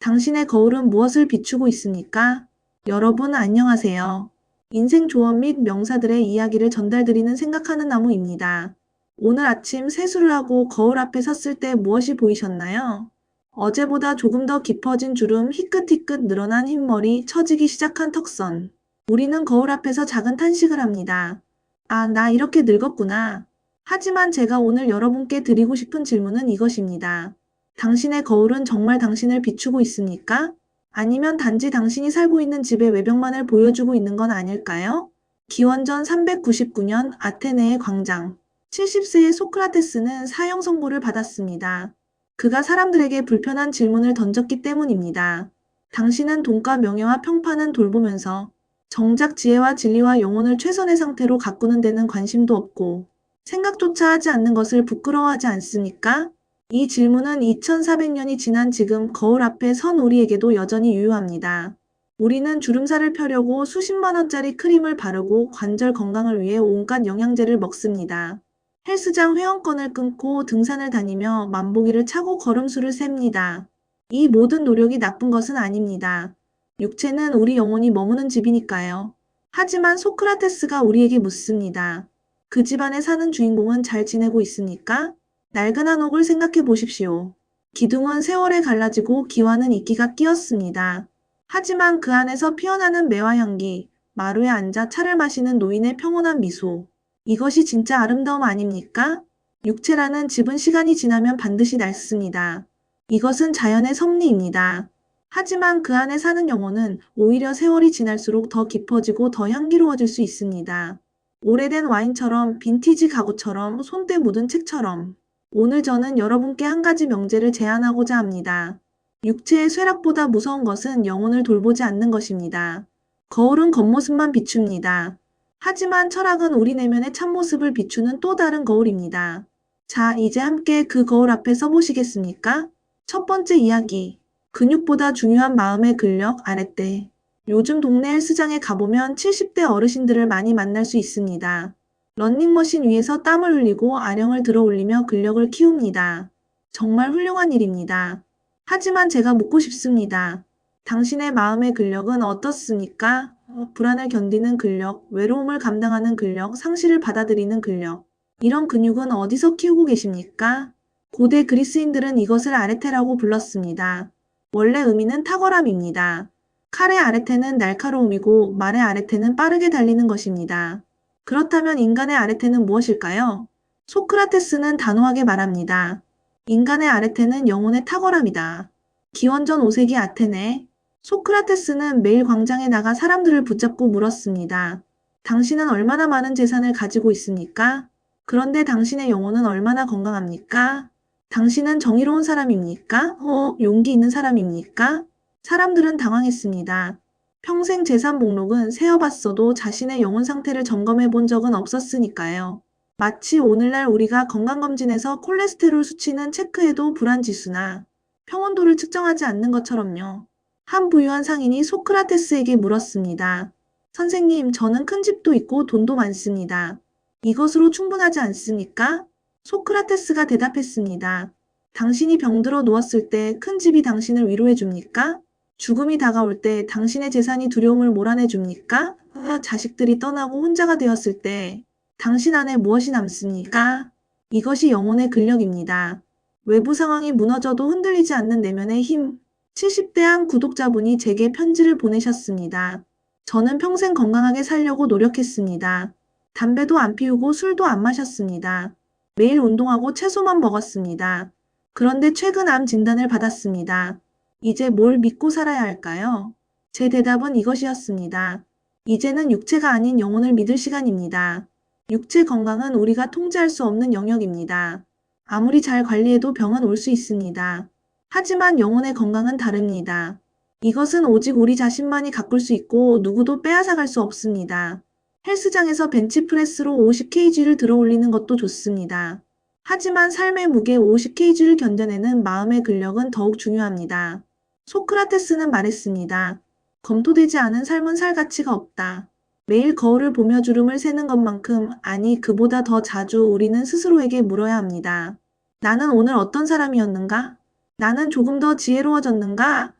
당신의 거울은 무엇을 비추고 있습니까? 여러분 안녕하세요. 인생 조언 및 명사들의 이야기를 전달드리는 생각하는 나무입니다. 오늘 아침 세수를 하고 거울 앞에 섰을 때 무엇이 보이셨나요? 어제보다 조금 더 깊어진 주름, 희끗희끗 늘어난 흰머리, 처지기 시작한 턱선. 우리는 거울 앞에서 작은 탄식을 합니다. 아, 나 이렇게 늙었구나. 하지만 제가 오늘 여러분께 드리고 싶은 질문은 이것입니다. 당신의 거울은 정말 당신을 비추고 있습니까? 아니면 단지 당신이 살고 있는 집의 외벽만을 보여주고 있는 건 아닐까요? 기원전 399년 아테네의 광장. 70세의 소크라테스는 사형 선고를 받았습니다. 그가 사람들에게 불편한 질문을 던졌기 때문입니다. 당신은 돈과 명예와 평판은 돌보면서 정작 지혜와 진리와 영혼을 최선의 상태로 가꾸는 데는 관심도 없고 생각조차 하지 않는 것을 부끄러워하지 않습니까? 이 질문은 2400년이 지난 지금 거울 앞에 선 우리에게도 여전히 유효합니다. 우리는 주름살을 펴려고 수십만 원짜리 크림을 바르고 관절 건강을 위해 온갖 영양제를 먹습니다. 헬스장 회원권을 끊고 등산을 다니며 만보기를 차고 걸음수를 셉니다. 이 모든 노력이 나쁜 것은 아닙니다. 육체는 우리 영혼이 머무는 집이니까요. 하지만 소크라테스가 우리에게 묻습니다. 그 집안에 사는 주인공은 잘 지내고 있습니까? 낡은 한옥을 생각해 보십시오. 기둥은 세월에 갈라지고 기와는 이끼가 끼었습니다. 하지만 그 안에서 피어나는 매화 향기, 마루에 앉아 차를 마시는 노인의 평온한 미소. 이것이 진짜 아름다움 아닙니까? 육체라는 집은 시간이 지나면 반드시 낡습니다. 이것은 자연의 섭리입니다. 하지만 그 안에 사는 영혼은 오히려 세월이 지날수록 더 깊어지고 더 향기로워질 수 있습니다. 오래된 와인처럼, 빈티지 가구처럼, 손때 묻은 책처럼. 오늘 저는 여러분께 한 가지 명제를 제안하고자 합니다. 육체의 쇠락보다 무서운 것은 영혼을 돌보지 않는 것입니다. 거울은 겉모습만 비춥니다. 하지만 철학은 우리 내면의 참모습을 비추는 또 다른 거울입니다. 자, 이제 함께 그 거울 앞에 서보시겠습니까? 첫 번째 이야기. 근육보다 중요한 마음의 근력, 아랫대. 요즘 동네 헬스장에 가보면 70대 어르신들을 많이 만날 수 있습니다. 러닝머신 위에서 땀을 흘리고 아령을 들어 올리며 근력을 키웁니다. 정말 훌륭한 일입니다. 하지만 제가 묻고 싶습니다. 당신의 마음의 근력은 어떻습니까? 불안을 견디는 근력, 외로움을 감당하는 근력, 상실을 받아들이는 근력. 이런 근육은 어디서 키우고 계십니까? 고대 그리스인들은 이것을 아레테라고 불렀습니다. 원래 의미는 탁월함입니다. 칼의 아레테는 날카로움이고 말의 아레테는 빠르게 달리는 것입니다. 그렇다면 인간의 아레테는 무엇일까요? 소크라테스는 단호하게 말합니다. 인간의 아레테는 영혼의 탁월함이다. 기원전 5세기 아테네. 소크라테스는 매일 광장에 나가 사람들을 붙잡고 물었습니다. 당신은 얼마나 많은 재산을 가지고 있습니까? 그런데 당신의 영혼은 얼마나 건강합니까? 당신은 정의로운 사람입니까? 용기 있는 사람입니까? 사람들은 당황했습니다. 평생 재산 목록은 세어봤어도 자신의 영혼 상태를 점검해 본 적은 없었으니까요. 마치 오늘날 우리가 건강검진에서 콜레스테롤 수치는 체크해도 불안지수나 평온도를 측정하지 않는 것처럼요. 한 부유한 상인이 소크라테스에게 물었습니다. 선생님, 저는 큰 집도 있고 돈도 많습니다. 이것으로 충분하지 않습니까? 소크라테스가 대답했습니다. 당신이 병들어 누웠을 때 큰 집이 당신을 위로해 줍니까? 죽음이 다가올 때 당신의 재산이 두려움을 몰아내 줍니까? 자식들이 떠나고 혼자가 되었을 때 당신 안에 무엇이 남습니까? 이것이 영혼의 근력입니다. 외부 상황이 무너져도 흔들리지 않는 내면의 힘. 70대 한 구독자분이 제게 편지를 보내셨습니다. 저는 평생 건강하게 살려고 노력했습니다. 담배도 안 피우고 술도 안 마셨습니다. 매일 운동하고 채소만 먹었습니다. 그런데 최근 암 진단을 받았습니다. 이제 뭘 믿고 살아야 할까요? 제 대답은 이것이었습니다. 이제는 육체가 아닌 영혼을 믿을 시간입니다. 육체 건강은 우리가 통제할 수 없는 영역입니다. 아무리 잘 관리해도 병은 올 수 있습니다. 하지만 영혼의 건강은 다릅니다. 이것은 오직 우리 자신만이 가꿀 수 있고 누구도 빼앗아갈 수 없습니다. 헬스장에서 벤치프레스로 50kg를 들어 올리는 것도 좋습니다. 하지만 삶의 무게 50kg를 견뎌내는 마음의 근력은 더욱 중요합니다. 소크라테스는 말했습니다. 검토되지 않은 삶은 살 가치가 없다. 매일 거울을 보며 주름을 세는 것만큼, 아니 그보다 더 자주 우리는 스스로에게 물어야 합니다. 나는 오늘 어떤 사람이었는가? 나는 조금 더 지혜로워졌는가?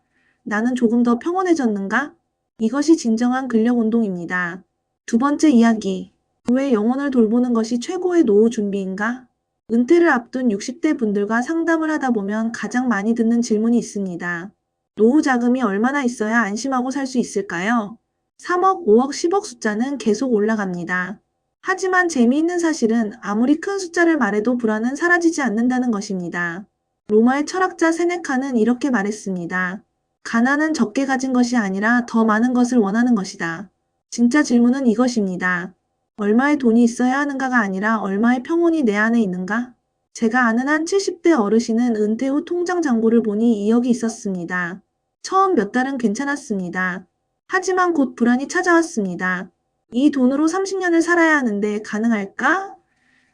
나는 조금 더 평온해졌는가? 이것이 진정한 근력 운동입니다. 두 번째 이야기. 왜 영혼을 돌보는 것이 최고의 노후 준비인가? 은퇴를 앞둔 60대 분들과 상담을 하다 보면 가장 많이 듣는 질문이 있습니다. 노후 자금이 얼마나 있어야 안심하고 살 수 있을까요? 3억, 5억, 10억 숫자는 계속 올라갑니다. 하지만 재미있는 사실은 아무리 큰 숫자를 말해도 불안은 사라지지 않는다는 것입니다. 로마의 철학자 세네카는 이렇게 말했습니다. 가난은 적게 가진 것이 아니라 더 많은 것을 원하는 것이다. 진짜 질문은 이것입니다. 얼마의 돈이 있어야 하는가가 아니라 얼마의 평온이 내 안에 있는가? 제가 아는 한 70대 어르신은 은퇴 후 통장 잔고를 보니 2억이 있었습니다. 처음 몇 달은 괜찮았습니다. 하지만 곧 불안이 찾아왔습니다. 이 돈으로 30년을 살아야 하는데 가능할까?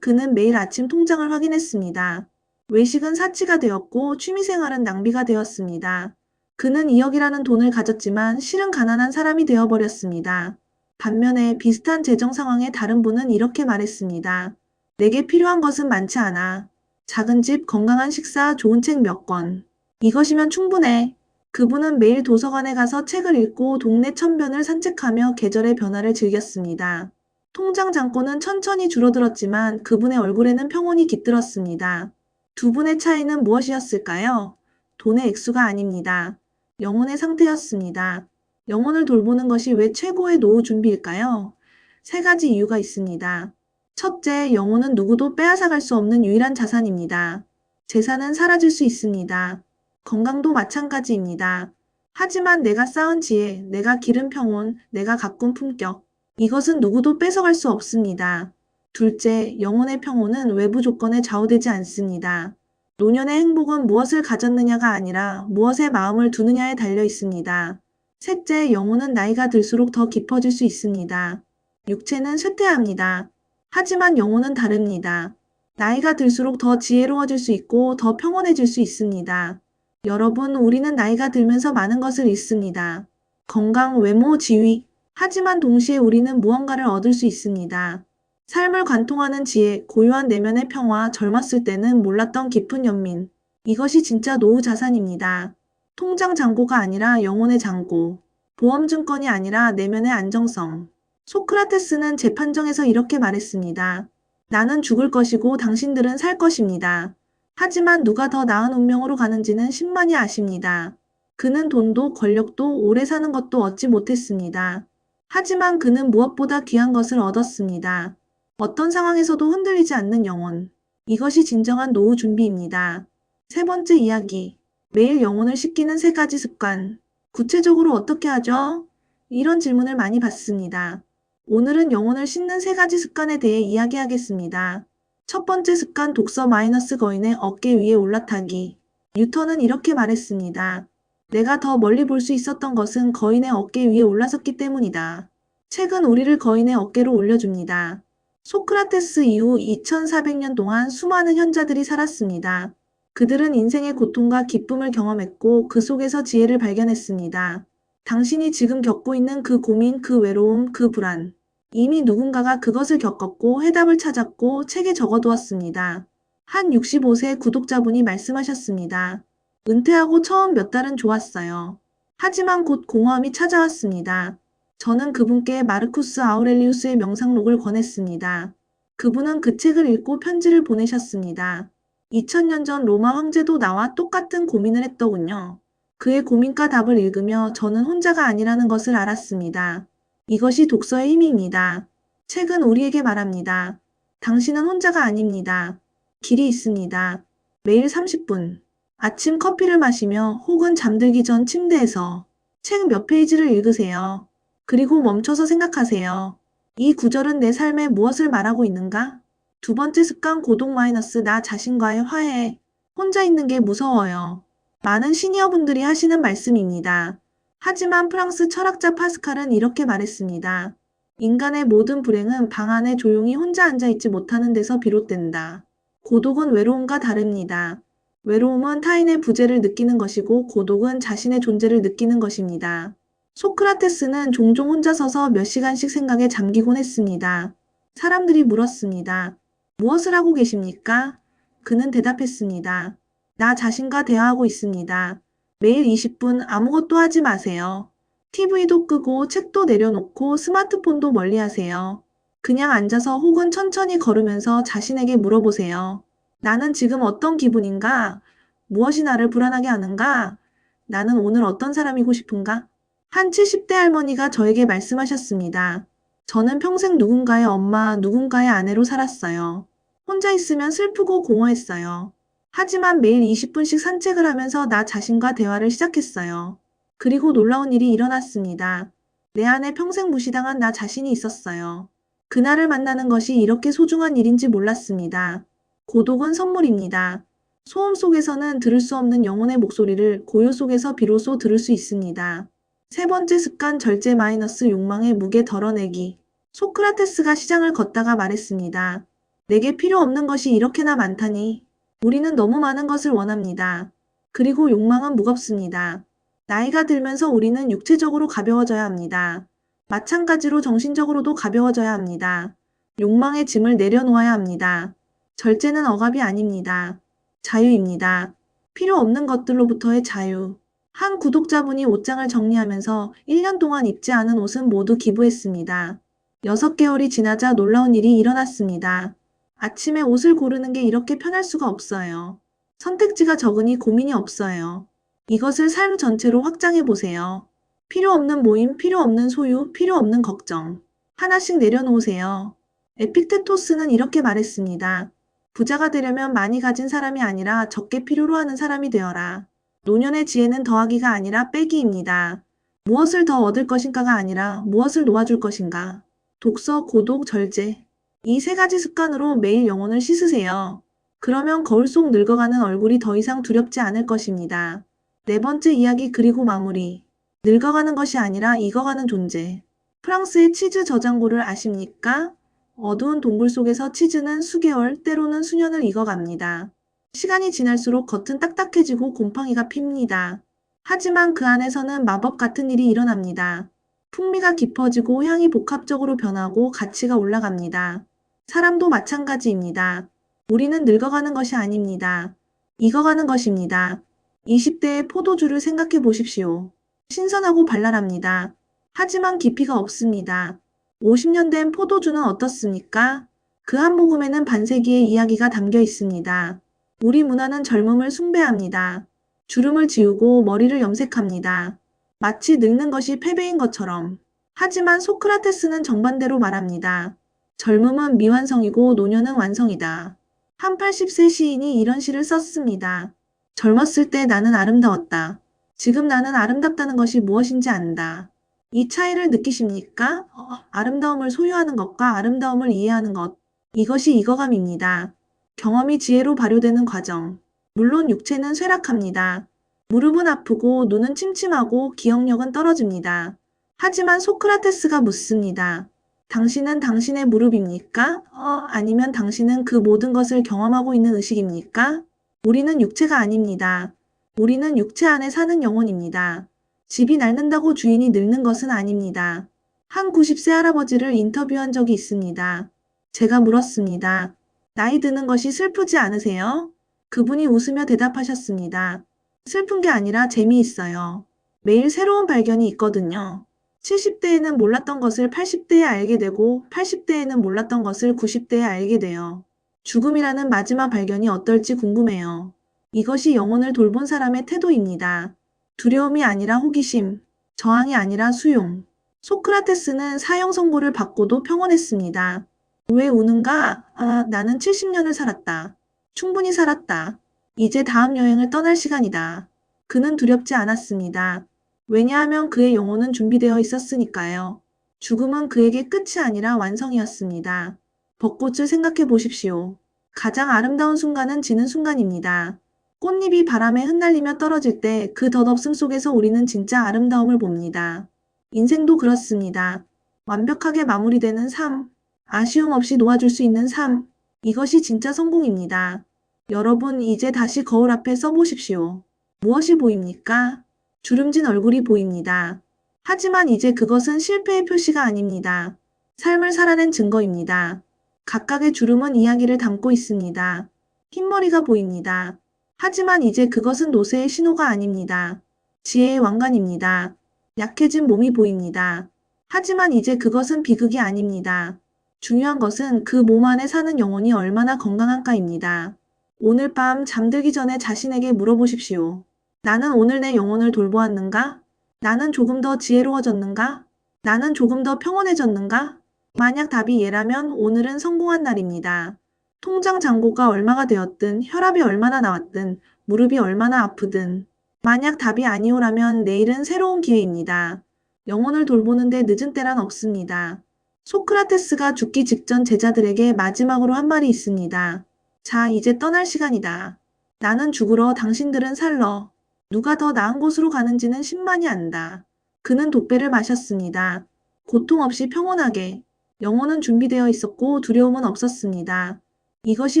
그는 매일 아침 통장을 확인했습니다. 외식은 사치가 되었고 취미생활은 낭비가 되었습니다. 그는 2억이라는 돈을 가졌지만 실은 가난한 사람이 되어버렸습니다. 반면에 비슷한 재정 상황의 다른 분은 이렇게 말했습니다. 내게 필요한 것은 많지 않아. 작은 집, 건강한 식사, 좋은 책 몇 권. 이것이면 충분해. 그분은 매일 도서관에 가서 책을 읽고 동네 천변을 산책하며 계절의 변화를 즐겼습니다. 통장 잔고는 천천히 줄어들었지만 그분의 얼굴에는 평온이 깃들었습니다. 두 분의 차이는 무엇이었을까요? 돈의 액수가 아닙니다. 영혼의 상태였습니다. 영혼을 돌보는 것이 왜 최고의 노후 준비일까요? 세 가지 이유가 있습니다. 첫째, 영혼은 누구도 빼앗아갈 수 없는 유일한 자산입니다. 재산은 사라질 수 있습니다. 건강도 마찬가지입니다. 하지만 내가 쌓은 지혜, 내가 기른 평온, 내가 가꾼 품격, 이것은 누구도 뺏어갈 수 없습니다. 둘째, 영혼의 평온은 외부 조건에 좌우되지 않습니다. 노년의 행복은 무엇을 가졌느냐가 아니라 무엇에 마음을 두느냐에 달려 있습니다. 셋째, 영혼은 나이가 들수록 더 깊어질 수 있습니다. 육체는 쇠퇴합니다. 하지만 영혼은 다릅니다. 나이가 들수록 더 지혜로워질 수 있고 더 평온해질 수 있습니다. 여러분, 우리는 나이가 들면서 많은 것을 잃습니다. 건강, 외모, 지위. 하지만 동시에 우리는 무언가를 얻을 수 있습니다. 삶을 관통하는 지혜, 고요한 내면의 평화, 젊었을 때는 몰랐던 깊은 연민. 이것이 진짜 노후 자산입니다. 통장 잔고가 아니라 영혼의 잔고. 보험증권이 아니라 내면의 안정성. 소크라테스는 재판정에서 이렇게 말했습니다. 나는 죽을 것이고 당신들은 살 것입니다. 하지만 누가 더 나은 운명으로 가는지는 신만이 아십니다. 그는 돈도 권력도 오래 사는 것도 얻지 못했습니다. 하지만 그는 무엇보다 귀한 것을 얻었습니다. 어떤 상황에서도 흔들리지 않는 영혼. 이것이 진정한 노후 준비입니다. 세 번째 이야기. 매일 영혼을 씻기는 세 가지 습관. 구체적으로 어떻게 하죠? 이런 질문을 많이 받습니다. 오늘은 영혼을 씻는 세 가지 습관에 대해 이야기하겠습니다. 첫 번째 습관 독서 마이너스 거인의 어깨 위에 올라타기. 뉴턴은 이렇게 말했습니다. 내가 더 멀리 볼 수 있었던 것은 거인의 어깨 위에 올라섰기 때문이다. 책은 우리를 거인의 어깨로 올려줍니다. 소크라테스 이후 2400년 동안 수많은 현자들이 살았습니다. 그들은 인생의 고통과 기쁨을 경험했고 그 속에서 지혜를 발견했습니다. 당신이 지금 겪고 있는 그 고민, 그 외로움, 그 불안. 이미 누군가가 그것을 겪었고 해답을 찾았고 책에 적어두었습니다. 한 65세 구독자분이 말씀하셨습니다. 은퇴하고 처음 몇 달은 좋았어요. 하지만 곧 공허함이 찾아왔습니다. 저는 그분께 마르쿠스 아우렐리우스의 명상록을 권했습니다. 그분은 그 책을 읽고 편지를 보내셨습니다. 2000년 전 로마 황제도 나와 똑같은 고민을 했더군요. 그의 고민과 답을 읽으며 저는 혼자가 아니라는 것을 알았습니다. 이것이 독서의 힘입니다. 책은 우리에게 말합니다. 당신은 혼자가 아닙니다. 길이 있습니다. 매일 30분. 아침 커피를 마시며 혹은 잠들기 전 침대에서 책 몇 페이지를 읽으세요. 그리고 멈춰서 생각하세요. 이 구절은 내 삶에 무엇을 말하고 있는가? 두 번째 습관 고독 마이너스 나 자신과의 화해. 혼자 있는 게 무서워요. 많은 시니어분들이 하시는 말씀입니다. 하지만 프랑스 철학자 파스칼은 이렇게 말했습니다. 인간의 모든 불행은 방 안에 조용히 혼자 앉아있지 못하는 데서 비롯된다. 고독은 외로움과 다릅니다. 외로움은 타인의 부재를 느끼는 것이고 고독은 자신의 존재를 느끼는 것입니다. 소크라테스는 종종 혼자 서서 몇 시간씩 생각에 잠기곤 했습니다. 사람들이 물었습니다. 무엇을 하고 계십니까? 그는 대답했습니다. 나 자신과 대화하고 있습니다. 매일 20분 아무것도 하지 마세요. TV도 끄고 책도 내려놓고 스마트폰도 멀리 하세요. 그냥 앉아서 혹은 천천히 걸으면서 자신에게 물어보세요. 나는 지금 어떤 기분인가? 무엇이 나를 불안하게 하는가? 나는 오늘 어떤 사람이고 싶은가? 한 70대 할머니가 저에게 말씀하셨습니다. 저는 평생 누군가의 엄마, 누군가의 아내로 살았어요. 혼자 있으면 슬프고 공허했어요. 하지만 매일 20분씩 산책을 하면서 나 자신과 대화를 시작했어요. 그리고 놀라운 일이 일어났습니다. 내 안에 평생 무시당한 나 자신이 있었어요. 그날을 만나는 것이 이렇게 소중한 일인지 몰랐습니다. 고독은 선물입니다. 소음 속에서는 들을 수 없는 영혼의 목소리를 고요 속에서 비로소 들을 수 있습니다. 세 번째 습관 절제 마이너스 욕망의 무게 덜어내기. 소크라테스가 시장을 걷다가 말했습니다. 내게 필요 없는 것이 이렇게나 많다니. 우리는 너무 많은 것을 원합니다. 그리고 욕망은 무겁습니다. 나이가 들면서 우리는 육체적으로 가벼워져야 합니다. 마찬가지로 정신적으로도 가벼워져야 합니다. 욕망의 짐을 내려놓아야 합니다. 절제는 억압이 아닙니다. 자유입니다. 필요 없는 것들로부터의 자유. 한 구독자분이 옷장을 정리하면서 1년 동안 입지 않은 옷은 모두 기부했습니다. 6개월이 지나자 놀라운 일이 일어났습니다. 아침에 옷을 고르는 게 이렇게 편할 수가 없어요. 선택지가 적으니 고민이 없어요. 이것을 삶 전체로 확장해 보세요. 필요 없는 모임, 필요 없는 소유, 필요 없는 걱정. 하나씩 내려놓으세요. 에픽테토스는 이렇게 말했습니다. 부자가 되려면 많이 가진 사람이 아니라 적게 필요로 하는 사람이 되어라. 노년의 지혜는 더하기가 아니라 빼기입니다. 무엇을 더 얻을 것인가가 아니라 무엇을 놓아줄 것인가. 독서, 고독, 절제. 이 세 가지 습관으로 매일 영혼을 씻으세요. 그러면 거울 속 늙어가는 얼굴이 더 이상 두렵지 않을 것입니다. 네 번째 이야기 그리고 마무리. 늙어가는 것이 아니라 익어가는 존재. 프랑스의 치즈 저장고를 아십니까? 어두운 동굴 속에서 치즈는 수개월, 때로는 수년을 익어갑니다. 시간이 지날수록 겉은 딱딱해지고 곰팡이가 핍니다. 하지만 그 안에서는 마법 같은 일이 일어납니다. 풍미가 깊어지고 향이 복합적으로 변하고 가치가 올라갑니다. 사람도 마찬가지입니다. 우리는 늙어가는 것이 아닙니다. 익어가는 것입니다. 20대의 포도주를 생각해 보십시오. 신선하고 발랄합니다. 하지만 깊이가 없습니다. 50년 된 포도주는 어떻습니까? 그 한 모금에는 반세기의 이야기가 담겨 있습니다. 우리 문화는 젊음을 숭배합니다. 주름을 지우고 머리를 염색합니다. 마치 늙는 것이 패배인 것처럼. 하지만 소크라테스는 정반대로 말합니다. 젊음은 미완성이고 노년은 완성이다. 한 80세 시인이 이런 시를 썼습니다. 젊었을 때 나는 아름다웠다. 지금 나는 아름답다는 것이 무엇인지 안다. 이 차이를 느끼십니까? 아름다움을 소유하는 것과 아름다움을 이해하는 것. 이것이 익어감입니다. 경험이 지혜로 발효되는 과정. 물론 육체는 쇠락합니다. 무릎은 아프고 눈은 침침하고 기억력은 떨어집니다. 하지만 소크라테스가 묻습니다. 당신은 당신의 무릎입니까? 아니면 당신은 그 모든 것을 경험하고 있는 의식입니까? 우리는 육체가 아닙니다. 우리는 육체 안에 사는 영혼입니다. 집이 낡는다고 주인이 늙는 것은 아닙니다. 한 90세 할아버지를 인터뷰한 적이 있습니다. 제가 물었습니다. 나이 드는 것이 슬프지 않으세요? 그분이 웃으며 대답하셨습니다. 슬픈 게 아니라 재미있어요. 매일 새로운 발견이 있거든요. 70대에는 몰랐던 것을 80대에 알게 되고 80대에는 몰랐던 것을 90대에 알게 돼요. 죽음이라는 마지막 발견이 어떨지 궁금해요. 이것이 영혼을 돌본 사람의 태도입니다. 두려움이 아니라 호기심, 저항이 아니라 수용. 소크라테스는 사형 선고를 받고도 평온했습니다. 왜 우는가? 나는 70년을 살았다. 충분히 살았다. 이제 다음 여행을 떠날 시간이다. 그는 두렵지 않았습니다. 왜냐하면 그의 영혼은 준비되어 있었으니까요. 죽음은 그에게 끝이 아니라 완성이었습니다. 벚꽃을 생각해 보십시오. 가장 아름다운 순간은 지는 순간입니다. 꽃잎이 바람에 흩날리며 떨어질 때 그 덧없음 속에서 우리는 진짜 아름다움을 봅니다. 인생도 그렇습니다. 완벽하게 마무리되는 삶, 아쉬움 없이 놓아줄 수 있는 삶, 이것이 진짜 성공입니다. 여러분, 이제 다시 거울 앞에 써보십시오. 무엇이 보입니까? 주름진 얼굴이 보입니다. 하지만 이제 그것은 실패의 표시가 아닙니다. 삶을 살아낸 증거입니다. 각각의 주름은 이야기를 담고 있습니다. 흰머리가 보입니다. 하지만 이제 그것은 노쇠의 신호가 아닙니다. 지혜의 왕관입니다. 약해진 몸이 보입니다. 하지만 이제 그것은 비극이 아닙니다. 중요한 것은 그 몸 안에 사는 영혼이 얼마나 건강한가입니다. 오늘 밤 잠들기 전에 자신에게 물어보십시오. 나는 오늘 내 영혼을 돌보았는가? 나는 조금 더 지혜로워졌는가? 나는 조금 더 평온해졌는가? 만약 답이 예라면 오늘은 성공한 날입니다. 통장 잔고가 얼마가 되었든, 혈압이 얼마나 나왔든, 무릎이 얼마나 아프든, 만약 답이 아니오라면 내일은 새로운 기회입니다. 영혼을 돌보는데 늦은 때란 없습니다. 소크라테스가 죽기 직전 제자들에게 마지막으로 한 말이 있습니다. 자, 이제 떠날 시간이다. 나는 죽으러, 당신들은 살러. 누가 더 나은 곳으로 가는지는 신만이 안다. 그는 독배를 마셨습니다. 고통 없이 평온하게. 영혼은 준비되어 있었고 두려움은 없었습니다. 이것이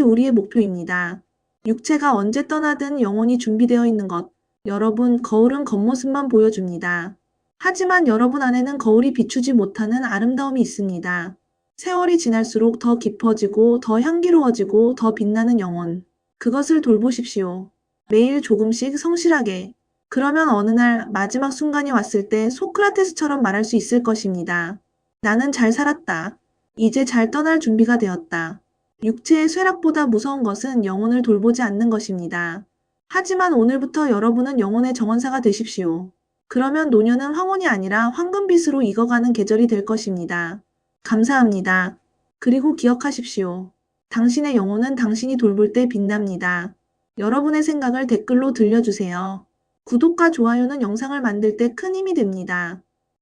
우리의 목표입니다. 육체가 언제 떠나든 영혼이 준비되어 있는 것. 여러분, 거울은 겉모습만 보여줍니다. 하지만 여러분 안에는 거울이 비추지 못하는 아름다움이 있습니다. 세월이 지날수록 더 깊어지고 더 향기로워지고 더 빛나는 영혼. 그것을 돌보십시오. 매일 조금씩 성실하게. 그러면 어느 날 마지막 순간이 왔을 때 소크라테스처럼 말할 수 있을 것입니다. 나는 잘 살았다. 이제 잘 떠날 준비가 되었다. 육체의 쇠락보다 무서운 것은 영혼을 돌보지 않는 것입니다. 하지만 오늘부터 여러분은 영혼의 정원사가 되십시오. 그러면 노년은 황혼이 아니라 황금빛으로 익어가는 계절이 될 것입니다. 감사합니다. 그리고 기억하십시오. 당신의 영혼은 당신이 돌볼 때 빛납니다. 여러분의 생각을 댓글로 들려주세요. 구독과 좋아요는 영상을 만들 때 큰 힘이 됩니다.